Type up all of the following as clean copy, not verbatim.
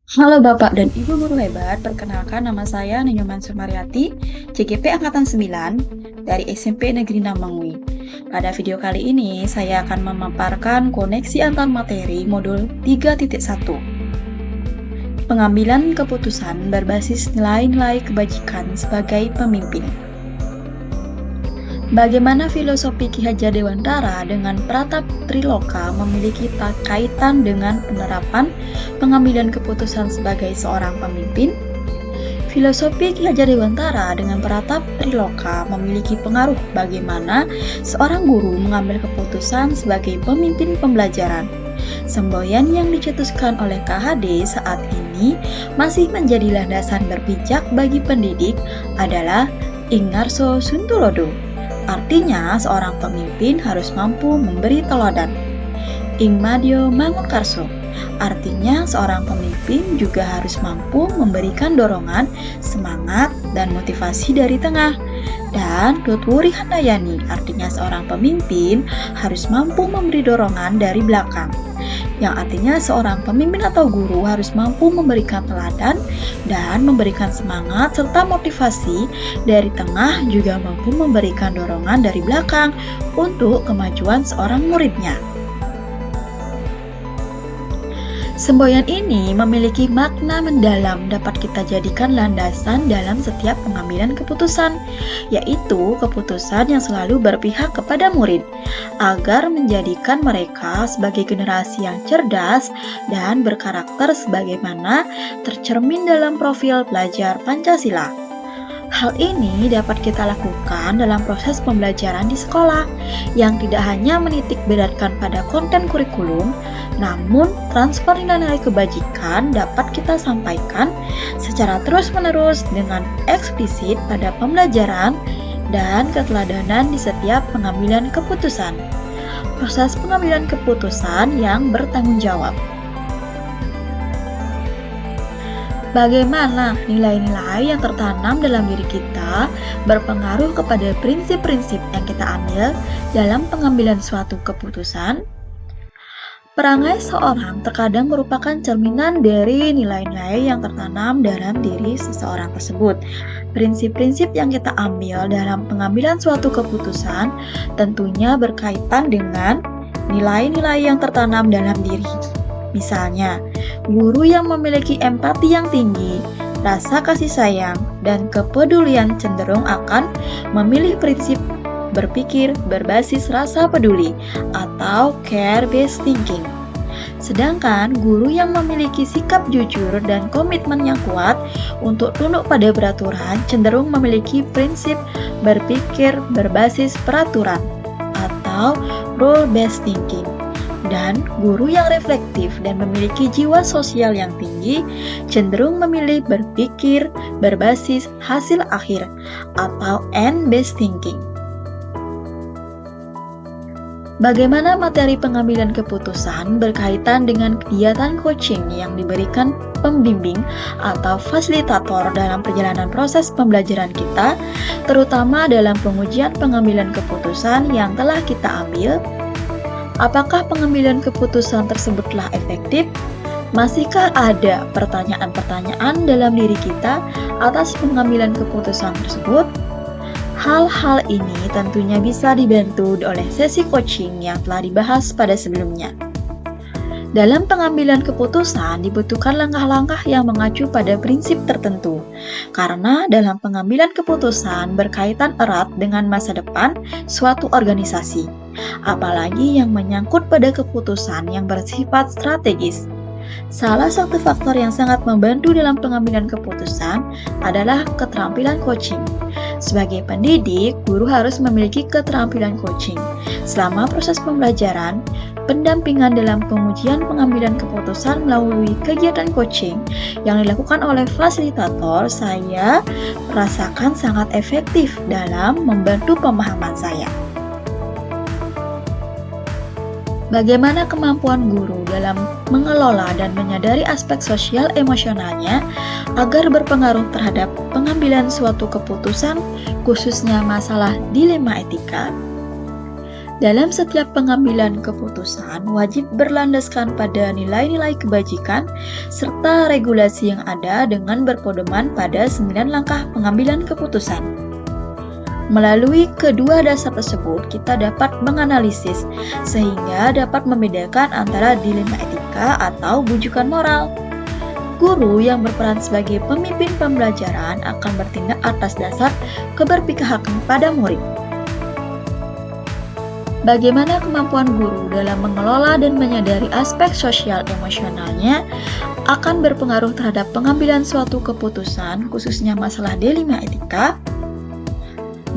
Halo Bapak dan Ibu guru hebat, perkenalkan nama saya Ninyoman Sumaryati, CGP Angkatan 9 dari SMP Negeri Namangui. Pada video kali ini, saya akan memaparkan koneksi antar materi modul 3.1. Pengambilan keputusan berbasis nilai-nilai kebajikan sebagai pemimpin. Bagaimana filosofi Ki Hajar Dewantara dengan Pratap Triloka memiliki kaitan dengan penerapan pengambilan keputusan sebagai seorang pemimpin? Filosofi Ki Hajar Dewantara dengan Pratap Triloka memiliki pengaruh bagaimana seorang guru mengambil keputusan sebagai pemimpin pembelajaran. Semboyan yang dicetuskan oleh KHD saat ini masih menjadi landasan berpijak bagi pendidik adalah Ingarso Suntulodo. Artinya, seorang pemimpin harus mampu memberi teladan. Ingmadio Mangunkarso. Artinya, seorang pemimpin juga harus mampu memberikan dorongan, semangat, dan motivasi dari tengah. Dan Tutwuri Handayani, artinya seorang pemimpin harus mampu memberi dorongan dari belakang. Yang artinya seorang pemimpin atau guru harus mampu memberikan teladan dan memberikan semangat serta motivasi dari tengah, juga mampu memberikan dorongan dari belakang untuk kemajuan seorang muridnya. Semboyan ini memiliki makna mendalam dapat kita jadikan landasan dalam setiap pengambilan keputusan, yaitu keputusan yang selalu berpihak kepada murid, agar menjadikan mereka sebagai generasi yang cerdas dan berkarakter sebagaimana tercermin dalam profil pelajar Pancasila. Hal ini dapat kita lakukan dalam proses pembelajaran di sekolah, yang tidak hanya menitik beratkan pada konten kurikulum, namun transfer nilai-nilai kebajikan dapat kita sampaikan secara terus-menerus dengan eksplisit pada pembelajaran dan keteladanan di setiap pengambilan keputusan. Proses pengambilan keputusan yang bertanggung jawab. Bagaimana nilai-nilai yang tertanam dalam diri kita berpengaruh kepada prinsip-prinsip yang kita ambil dalam pengambilan suatu keputusan? Perangai seorang terkadang merupakan cerminan dari nilai-nilai yang tertanam dalam diri seseorang tersebut. Prinsip-prinsip yang kita ambil dalam pengambilan suatu keputusan tentunya berkaitan dengan nilai-nilai yang tertanam dalam diri. Misalnya, guru yang memiliki empati yang tinggi, rasa kasih sayang, dan kepedulian cenderung akan memilih prinsip berpikir berbasis rasa peduli atau care-based thinking. Sedangkan guru yang memiliki sikap jujur dan komitmen yang kuat untuk tunduk pada peraturan cenderung memiliki prinsip berpikir berbasis peraturan atau rule-based thinking. Dan guru yang reflektif dan memiliki jiwa sosial yang tinggi cenderung memilih berpikir berbasis hasil akhir atau end-based thinking. Bagaimana materi pengambilan keputusan berkaitan dengan kegiatan coaching yang diberikan pembimbing atau fasilitator dalam perjalanan proses pembelajaran kita, terutama dalam pengujian pengambilan keputusan yang telah kita ambil? Apakah pengambilan keputusan tersebutlah efektif? Masihkah ada pertanyaan-pertanyaan dalam diri kita atas pengambilan keputusan tersebut? Hal-hal ini tentunya bisa dibantu oleh sesi coaching yang telah dibahas pada sebelumnya. Dalam pengambilan keputusan dibutuhkan langkah-langkah yang mengacu pada prinsip tertentu, karena dalam pengambilan keputusan berkaitan erat dengan masa depan suatu organisasi, apalagi yang menyangkut pada keputusan yang bersifat strategis. Salah satu faktor yang sangat membantu dalam pengambilan keputusan adalah keterampilan coaching. Sebagai pendidik, guru harus memiliki keterampilan coaching. Selama proses pembelajaran, pendampingan dalam pengujian pengambilan keputusan melalui kegiatan coaching yang dilakukan oleh fasilitator, saya merasakan sangat efektif dalam membantu pemahaman saya. Bagaimana kemampuan guru dalam mengelola dan menyadari aspek sosial emosionalnya agar berpengaruh terhadap pengambilan suatu keputusan, khususnya masalah dilema etika? Dalam setiap pengambilan keputusan wajib berlandaskan pada nilai-nilai kebajikan serta regulasi yang ada dengan berpedoman pada 9 langkah pengambilan keputusan. Melalui kedua dasar tersebut, kita dapat menganalisis sehingga dapat membedakan antara dilema etika atau bujukan moral. Guru yang berperan sebagai pemimpin pembelajaran akan bertindak atas dasar keberpihakan pada murid. Bagaimana kemampuan guru dalam mengelola dan menyadari aspek sosial emosionalnya akan berpengaruh terhadap pengambilan suatu keputusan, khususnya masalah dilema etika.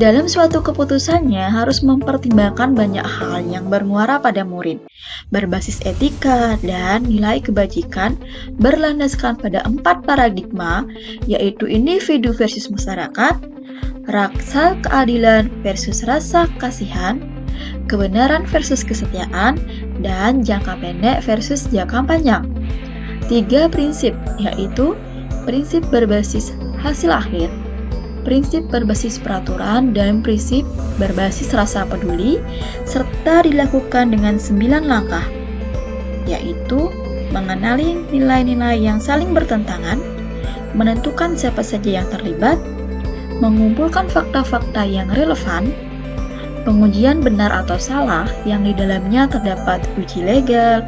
Dalam suatu keputusannya harus mempertimbangkan banyak hal yang bermuara pada murid, berbasis etika dan nilai kebajikan, berlandaskan pada 4 paradigma, yaitu individu versus masyarakat, rasa keadilan versus rasa kasihan, kebenaran versus kesetiaan, dan jangka pendek versus jangka panjang. 3 prinsip, yaitu prinsip berbasis hasil akhir, prinsip berbasis peraturan, dan prinsip berbasis rasa peduli, serta dilakukan dengan 9 langkah, yaitu mengenali nilai-nilai yang saling bertentangan, menentukan siapa saja yang terlibat, mengumpulkan fakta-fakta yang relevan, pengujian benar atau salah yang di dalamnya terdapat uji legal,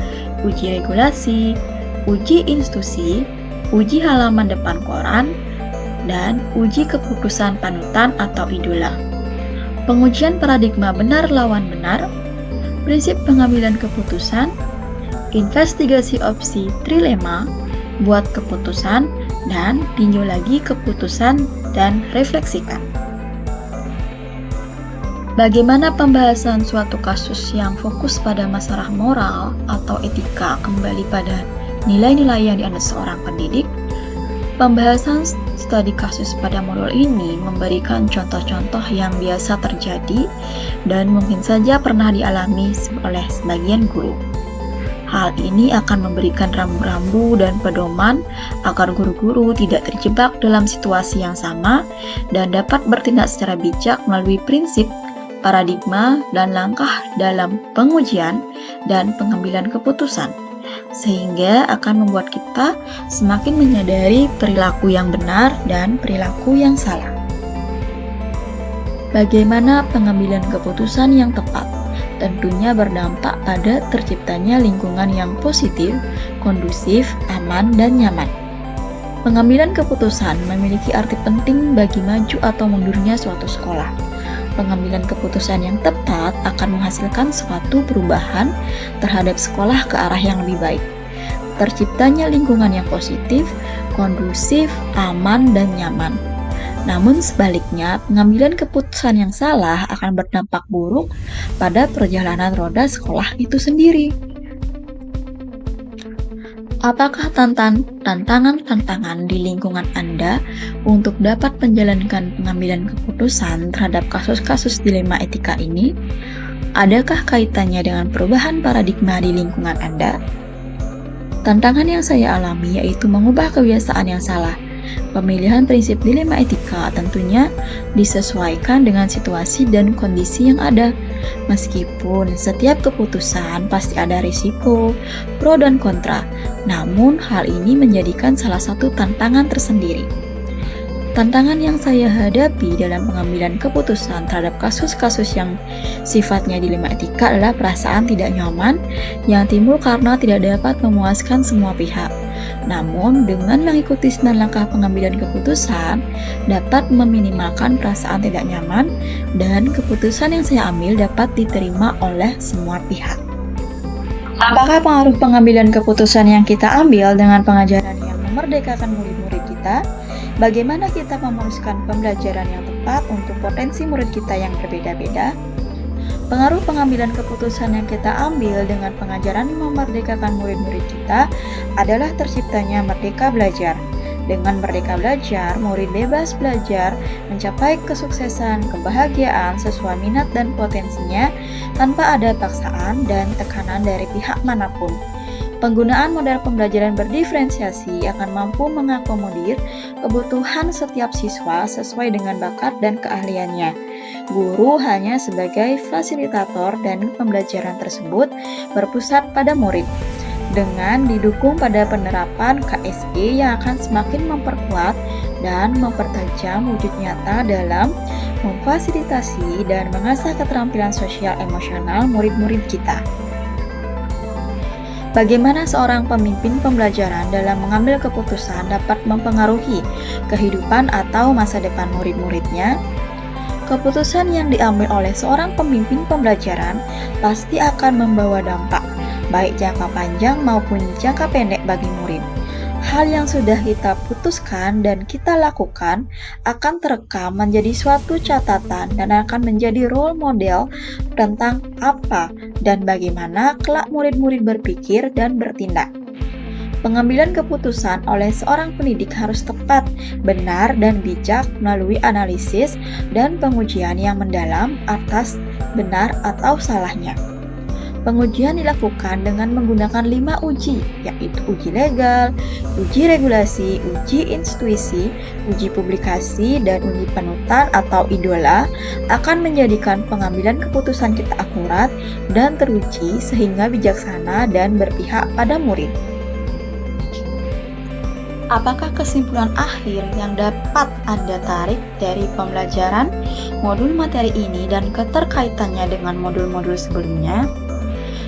uji regulasi, uji institusi, uji halaman depan koran, dan uji keputusan panutan atau idola. Pengujian paradigma benar lawan benar, prinsip pengambilan keputusan, investigasi opsi trilema, buat keputusan, dan tinjau lagi keputusan dan refleksikan. Bagaimana pembahasan suatu kasus yang fokus pada masalah moral atau etika kembali pada nilai-nilai yang dianut seorang pendidik? Pembahasan studi kasus pada modul ini memberikan contoh-contoh yang biasa terjadi dan mungkin saja pernah dialami oleh sebagian guru. Hal ini akan memberikan rambu-rambu dan pedoman agar guru-guru tidak terjebak dalam situasi yang sama dan dapat bertindak secara bijak melalui prinsip, paradigma, dan langkah dalam pengujian dan pengambilan keputusan, sehingga akan membuat kita semakin menyadari perilaku yang benar dan perilaku yang salah. Bagaimana pengambilan keputusan yang tepat? Tentunya berdampak pada terciptanya lingkungan yang positif, kondusif, aman, dan nyaman. Pengambilan keputusan memiliki arti penting bagi maju atau mundurnya suatu sekolah. Pengambilan keputusan yang tepat akan menghasilkan suatu perubahan terhadap sekolah ke arah yang lebih baik. Terciptanya lingkungan yang positif, kondusif, aman, dan nyaman. Namun sebaliknya, pengambilan keputusan yang salah akan berdampak buruk pada perjalanan roda sekolah itu sendiri. Apakah tantangan-tantangan di lingkungan Anda untuk dapat menjalankan pengambilan keputusan terhadap kasus-kasus dilema etika ini? Adakah kaitannya dengan perubahan paradigma di lingkungan Anda? Tantangan yang saya alami yaitu mengubah kebiasaan yang salah. Pemilihan prinsip dilema etika tentunya disesuaikan dengan situasi dan kondisi yang ada. Meskipun setiap keputusan pasti ada risiko, pro dan kontra, namun hal ini menjadikan salah satu tantangan tersendiri. Tantangan yang saya hadapi dalam pengambilan keputusan terhadap kasus-kasus yang sifatnya dilema etika adalah perasaan tidak nyaman yang timbul karena tidak dapat memuaskan semua pihak. Namun, dengan mengikuti 9 langkah pengambilan keputusan, dapat meminimalkan perasaan tidak nyaman dan keputusan yang saya ambil dapat diterima oleh semua pihak. Apakah pengaruh pengambilan keputusan yang kita ambil dengan pengajaran yang memerdekakan murid-murid kita? Bagaimana kita memuluskan pembelajaran yang tepat untuk potensi murid kita yang berbeda-beda? Pengaruh pengambilan keputusan yang kita ambil dengan pengajaran memerdekakan murid-murid kita adalah terciptanya merdeka belajar. Dengan merdeka belajar, murid bebas belajar, mencapai kesuksesan, kebahagiaan sesuai minat dan potensinya tanpa ada paksaan dan tekanan dari pihak manapun. Penggunaan model pembelajaran berdiferensiasi akan mampu mengakomodir kebutuhan setiap siswa sesuai dengan bakat dan keahliannya. Guru hanya sebagai fasilitator dan pembelajaran tersebut berpusat pada murid. Dengan didukung pada penerapan KSE yang akan semakin memperkuat dan mempertajam wujud nyata dalam memfasilitasi dan mengasah keterampilan sosial emosional murid-murid kita. Bagaimana seorang pemimpin pembelajaran dalam mengambil keputusan dapat mempengaruhi kehidupan atau masa depan murid-muridnya? Keputusan yang diambil oleh seorang pemimpin pembelajaran pasti akan membawa dampak, baik jangka panjang maupun jangka pendek bagi murid. Hal yang sudah kita putuskan dan kita lakukan akan terekam menjadi suatu catatan dan akan menjadi role model tentang apa dan bagaimana kelak murid-murid berpikir dan bertindak. Pengambilan keputusan oleh seorang pendidik harus tepat, benar, dan bijak melalui analisis dan pengujian yang mendalam atas benar atau salahnya. Pengujian dilakukan dengan menggunakan 5 uji, yaitu uji legal, uji regulasi, uji intuisi, uji publikasi, dan uji panutan atau idola akan menjadikan pengambilan keputusan kita akurat dan teruji sehingga bijaksana dan berpihak pada murid. Apakah kesimpulan akhir yang dapat Anda tarik dari pembelajaran modul materi ini dan keterkaitannya dengan modul-modul sebelumnya?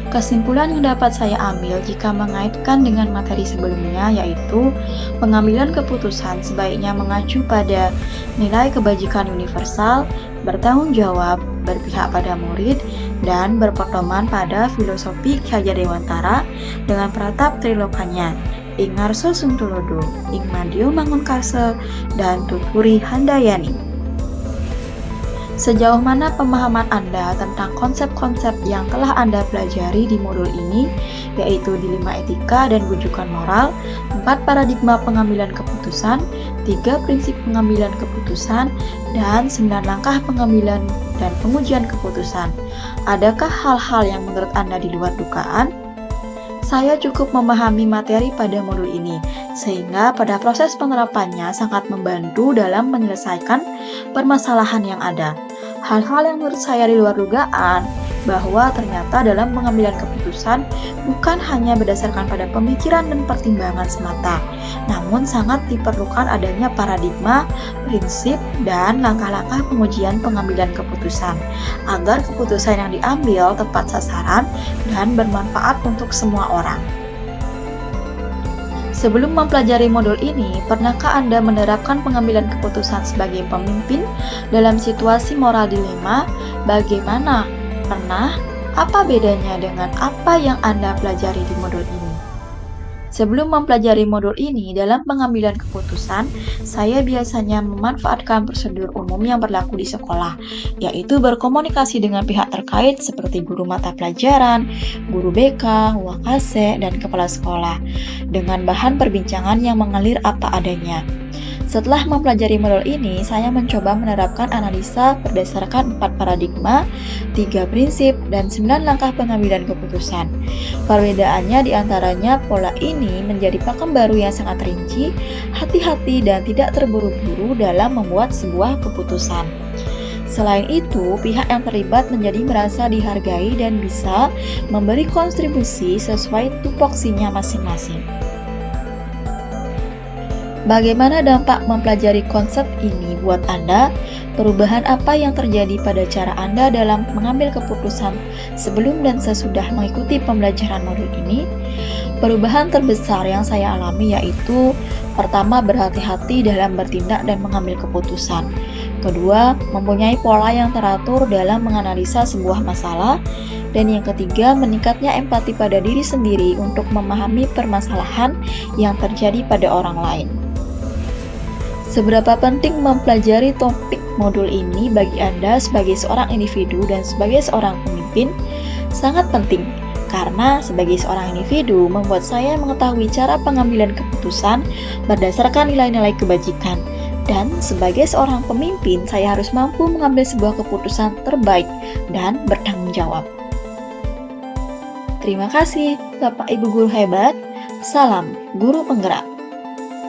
Kesimpulan yang dapat saya ambil jika mengaitkan dengan materi sebelumnya yaitu pengambilan keputusan sebaiknya mengacu pada nilai kebajikan universal, bertanggung jawab, berpihak pada murid, dan berpedoman pada filosofi Ki Hajar Dewantara dengan peratap trilokanya, Ing Ngarso Sungtulodo, Ing Madyo Mangunkarse, dan Tuturi Handayani. Sejauh mana pemahaman Anda tentang konsep-konsep yang telah Anda pelajari di modul ini, yaitu dilema etika dan rujukan moral, 4 paradigma pengambilan keputusan, 3 prinsip pengambilan keputusan, dan 9 langkah pengambilan dan pengujian keputusan. Adakah hal-hal yang menurut Anda di luar dugaan? Saya cukup memahami materi pada modul ini, sehingga pada proses penerapannya sangat membantu dalam menyelesaikan permasalahan yang ada. Hal-hal yang menurut saya di luar dugaan, bahwa ternyata dalam pengambilan keputusan bukan hanya berdasarkan pada pemikiran dan pertimbangan semata, namun sangat diperlukan adanya paradigma, prinsip, dan langkah-langkah pengujian pengambilan keputusan, agar keputusan yang diambil tepat sasaran dan bermanfaat untuk semua orang. Sebelum mempelajari modul ini, pernahkah Anda menerapkan pengambilan keputusan sebagai pemimpin dalam situasi moral dilema? Bagaimana? Pernah? Apa bedanya dengan apa yang Anda pelajari di modul ini? Sebelum mempelajari modul ini, dalam pengambilan keputusan, saya biasanya memanfaatkan prosedur umum yang berlaku di sekolah, yaitu berkomunikasi dengan pihak terkait seperti guru mata pelajaran, guru BK, wakase, dan kepala sekolah, dengan bahan perbincangan yang mengalir apa adanya. Setelah mempelajari modul ini, saya mencoba menerapkan analisa berdasarkan 4 paradigma, 3 prinsip, dan 9 langkah pengambilan keputusan. Perbedaannya diantaranya pola ini menjadi pakem baru yang sangat rinci, hati-hati, dan tidak terburu-buru dalam membuat sebuah keputusan. Selain itu, pihak yang terlibat menjadi merasa dihargai dan bisa memberi kontribusi sesuai tupoksinya masing-masing. Bagaimana dampak mempelajari konsep ini buat Anda? Perubahan apa yang terjadi pada cara Anda dalam mengambil keputusan sebelum dan sesudah mengikuti pembelajaran modul ini? Perubahan terbesar yang saya alami yaitu pertama, berhati-hati dalam bertindak dan mengambil keputusan. Kedua, mempunyai pola yang teratur dalam menganalisa sebuah masalah. Dan yang ketiga, meningkatnya empati pada diri sendiri untuk memahami permasalahan yang terjadi pada orang lain. Seberapa penting mempelajari topik modul ini bagi Anda sebagai seorang individu dan sebagai seorang pemimpin? Sangat penting, karena sebagai seorang individu membuat saya mengetahui cara pengambilan keputusan berdasarkan nilai-nilai kebajikan. Dan sebagai seorang pemimpin, saya harus mampu mengambil sebuah keputusan terbaik dan bertanggung jawab. Terima kasih, Bapak Ibu Guru hebat. Salam Guru Penggerak.